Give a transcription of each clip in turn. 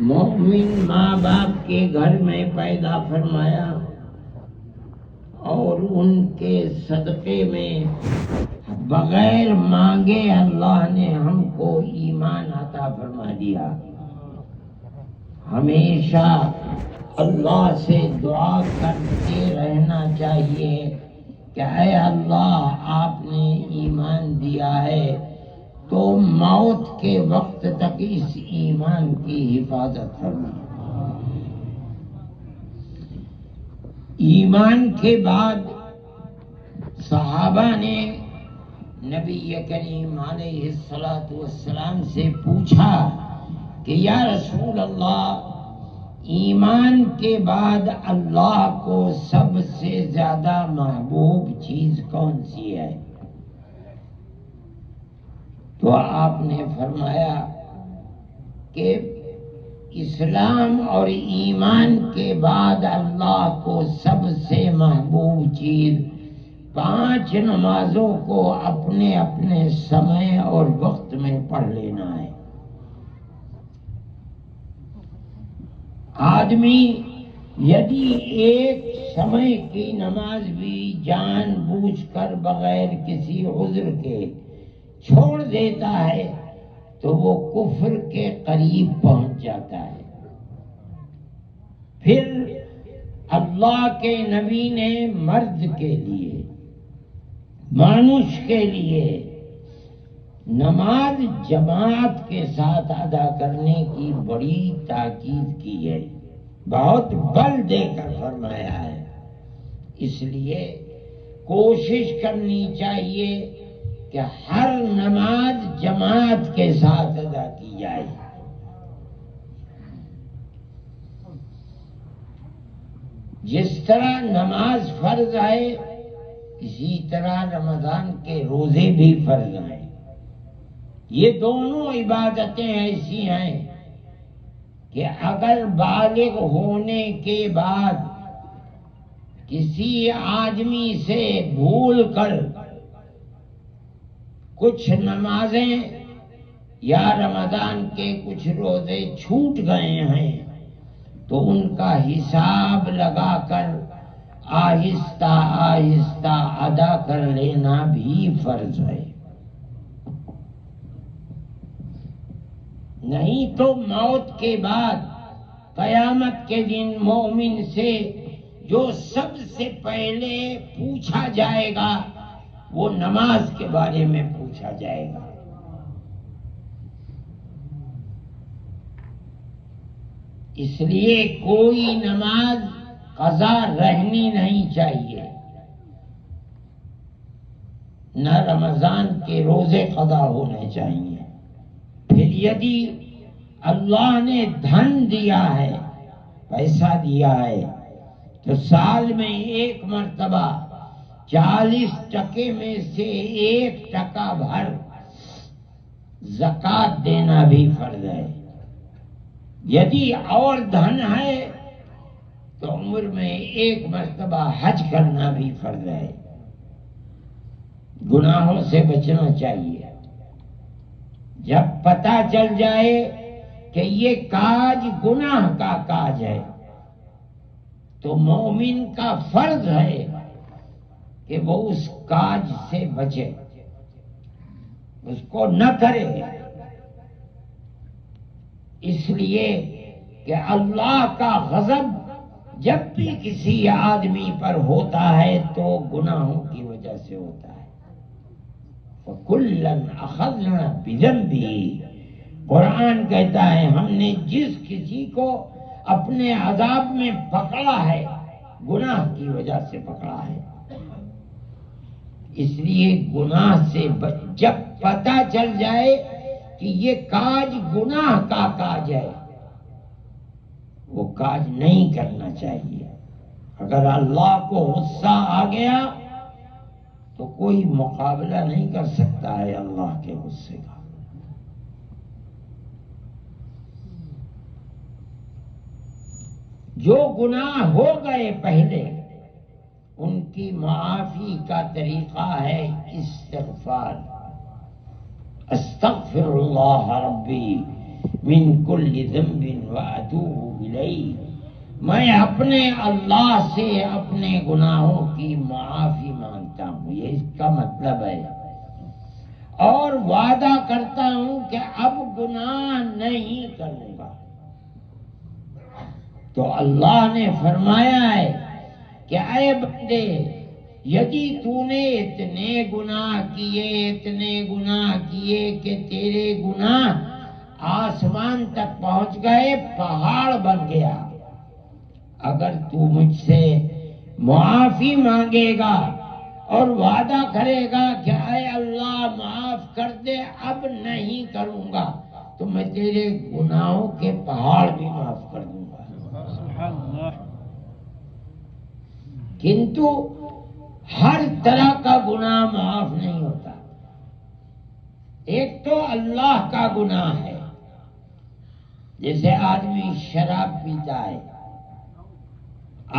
مومن ماں باپ کے گھر میں پیدا فرمایا اور ان کے صدقے میں بغیر مانگے اللہ نے ہم کو ایمان عطا فرما دیا۔ ہمیشہ اللہ سے دعا کرتے رہنا چاہیے کہ اے اللہ آپ نے ایمان دیا ہے تو موت کے وقت تک اس ایمان کی حفاظت کرنا۔ ایمان کے بعد صحابہ نے نبی کریم علیہ السلام سے پوچھا کہ یا رسول اللہ، ایمان کے بعد اللہ کو سب سے زیادہ محبوب چیز کون سی ہے؟ تو آپ نے فرمایا کہ اسلام اور ایمان کے بعد اللہ کو سب سے محبوب چیز 5 نمازوں کو اپنے اپنے سمے اور وقت میں پڑھ لینا ہے۔ آدمی یدی ایک سمے کی نماز بھی جان بوجھ کر بغیر کسی عذر کے چھوڑ دیتا ہے تو وہ کفر کے قریب پہنچ جاتا ہے۔ پھر اللہ کے نبی نے مرد کے لیے، مانوش کے لیے نماز جماعت کے ساتھ ادا کرنے کی بڑی تاکید کی ہے، بہت بل دے کر فرمایا ہے۔ اس لیے کوشش کرنی چاہیے کہ ہر نماز جماعت کے ساتھ ادا کی جائے۔ جس طرح نماز فرض ہے اسی طرح رمضان کے روزے بھی فرض ہیں۔ یہ دونوں عبادتیں ایسی ہیں کہ اگر بالغ ہونے کے بعد کسی آدمی سے بھول کر کچھ نمازیں یا رمضان کے کچھ روزے چھوٹ گئے ہیں تو ان کا حساب لگا کر آہستہ آہستہ ادا کر لینا بھی فرض ہے۔ نہیں تو موت کے بعد قیامت کے دن مومن سے جو سب سے پہلے پوچھا جائے گا وہ نماز کے بارے میں پوچھا جائے گا۔ اس لیے کوئی نماز قضا رہنی نہیں چاہیے، نہ رمضان کے روزے قضا ہونے چاہیے۔ پھر یدی اللہ نے دھن دیا ہے، پیسہ دیا ہے، تو سال میں 1 مرتبہ 40% میں سے 1% بھر زکوٰۃ دینا بھی فرض ہے۔ یدی اور دھن ہے تو عمر میں 1 مرتبہ حج کرنا بھی فرض ہے۔ گناہوں سے بچنا چاہیے۔ جب پتہ چل جائے کہ یہ کاج گناہ کا کاج ہے تو مومن کا فرض ہے کہ وہ اس کاج سے بچے، اس کو نہ کرے۔ اس لیے کہ اللہ کا غضب جب بھی کسی آدمی پر ہوتا ہے تو گناہوں کی وجہ سے ہوتا ہے۔ وَكُلًّا أَخَذْنَا بِذَنبِهِ، قرآن کہتا ہے ہم نے جس کسی کو اپنے عذاب میں پکڑا ہے گناہ کی وجہ سے پکڑا ہے۔ اس لیے گناہ سے جب پتہ چل جائے کہ یہ کاج گناہ کا کاج ہے وہ کاج نہیں کرنا چاہیے۔ اگر اللہ کو غصہ آ گیا تو کوئی مقابلہ نہیں کر سکتا ہے اللہ کے غصے کا۔ جو گناہ ہو گئے پہلے ان کی معافی کا طریقہ ہے استغفار۔ استغفر اللہ ربی من کل ذنب واتوب الیہ، میں اپنے اللہ سے اپنے گناہوں کی معافی مانگتا ہوں، یہ اس کا مطلب ہے، اور وعدہ کرتا ہوں کہ اب گناہ نہیں کروں گا۔ تو اللہ نے فرمایا ہے کہ اے بندے، یدی تو نے اتنے گناہ کیے کہ تیرے گناہ آسمان تک پہنچ گئے، پہاڑ بن گیا، اگر تو مجھ سے معافی مانگے گا اور وعدہ کرے گا کہ اے اللہ معاف کر دے، اب نہیں کروں گا، تو میں تیرے گناہوں کے پہاڑ بھی معاف کر دوں گا۔ کنتو ہر طرح کا گناہ معاف نہیں ہوتا۔ ایک تو اللہ کا گناہ ہے، جیسے آدمی شراب پیتا ہے،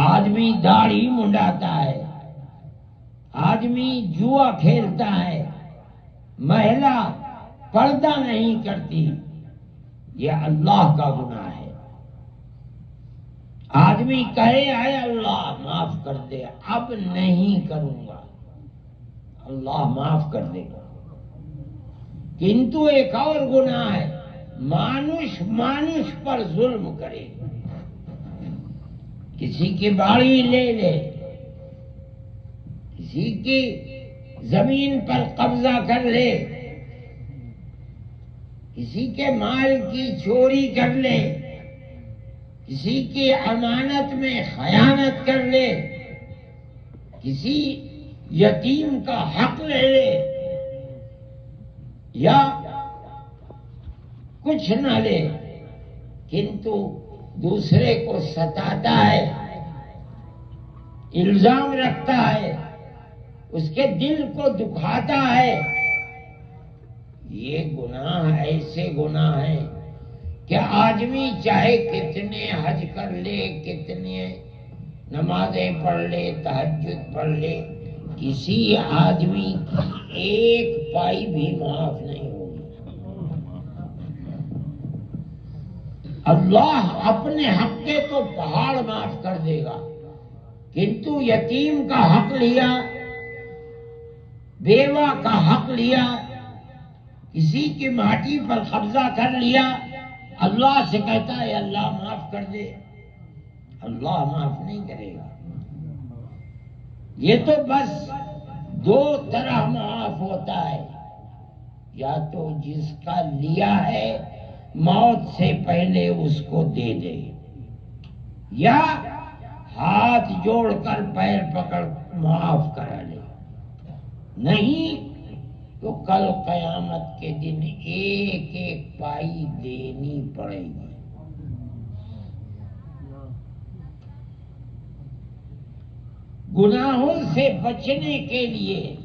آدمی داڑھی منڈاتا ہے، آدمی جوا کھیلتا ہے، مہلا پردہ نہیں کرتی، یہ اللہ کا گناہ ہے۔ آدمی کہے اے اللہ معاف کر دے، اب نہیں کروں گا، اللہ معاف کر دے گا۔ کنتو ایک اور گناہ ہے، مانوش پر ظلم کرے، کسی کی باڑی لے لے، کسی کی زمین پر قبضہ کر لے، کسی کے مال کی چوری کر لے، کسی کی امانت میں خیانت کر لے، کسی یتیم کا حق لے لے، یا کچھ نہ لے، کنتو دوسرے کو ستاتا ہے، الزام رکھتا ہے، اس کے دل کو دکھاتا ہے، یہ گناہ ایسے گناہ ہیں کہ آدمی چاہے کتنے حج کر لے، کتنے نمازیں پڑھ لے، تہجد پڑھ لے، کسی آدمی کی ایک پائی بھی معاف نہیں ہوگی۔ اللہ اپنے حق کے تو پہاڑ معاف کر دے گا، کنتو یتیم کا حق لیا، بیوہ کا حق لیا، کسی کی ماٹی پر قبضہ کر لیا، اللہ سے کہتا ہے اللہ معاف کر دے، اللہ معاف نہیں کرے گا۔ یہ تو بس دو طرح معاف ہوتا ہے، یا تو جس کا لیا ہے موت سے پہلے اس کو دے دے، یا ہاتھ جوڑ کر پیر پکڑ معاف کرا لے، نہیں تو کل قیامت کے دن ایک ایک پائی دینی پڑے گی۔ گناہوں سے بچنے کے لیے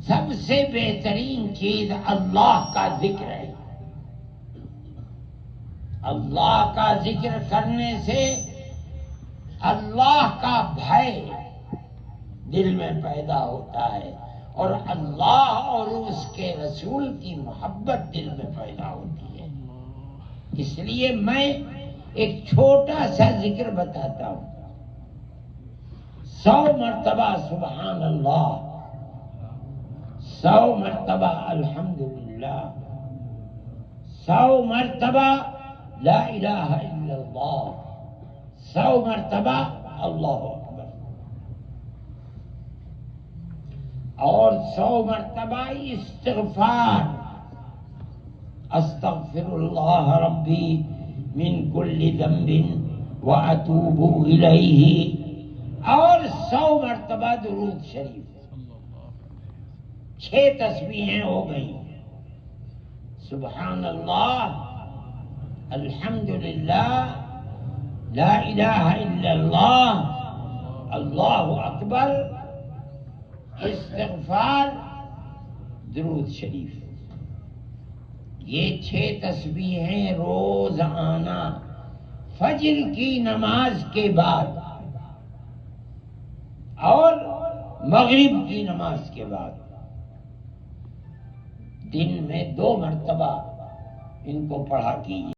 سب سے بہترین چیز اللہ کا ذکر ہے۔ اللہ کا ذکر کرنے سے اللہ کا بھے دل میں پیدا ہوتا ہے، اور اللہ اور اس کے رسول کی محبت دل میں پیدا ہوتی ہے۔ اس لیے میں ایک چھوٹا سا ذکر بتاتا ہوں، 100 مرتبہ سبحان اللہ، 100 مرتبہ الحمدللہ، 100 مرتبہ لا الہ الا اللہ، 100 مرتبہ اللہ اکبر، اور 100 مرتبہ استغفار، استغفر اللہ ربی من کل ذنب واتوب الیہ، اور 100 مرتبہ درود شریف۔ 6 تسبیحیں ہو گئیں، سبحان اللہ، الحمدللہ، لا الہ الا اللہ، اللہ اکبر، استغفار، درود شریف۔ یہ 6 تسبیحیں روزانہ فجر کی نماز کے بعد اور مغرب کی نماز کے بعد دن میں 2 مرتبہ ان کو پڑھا کیجیے۔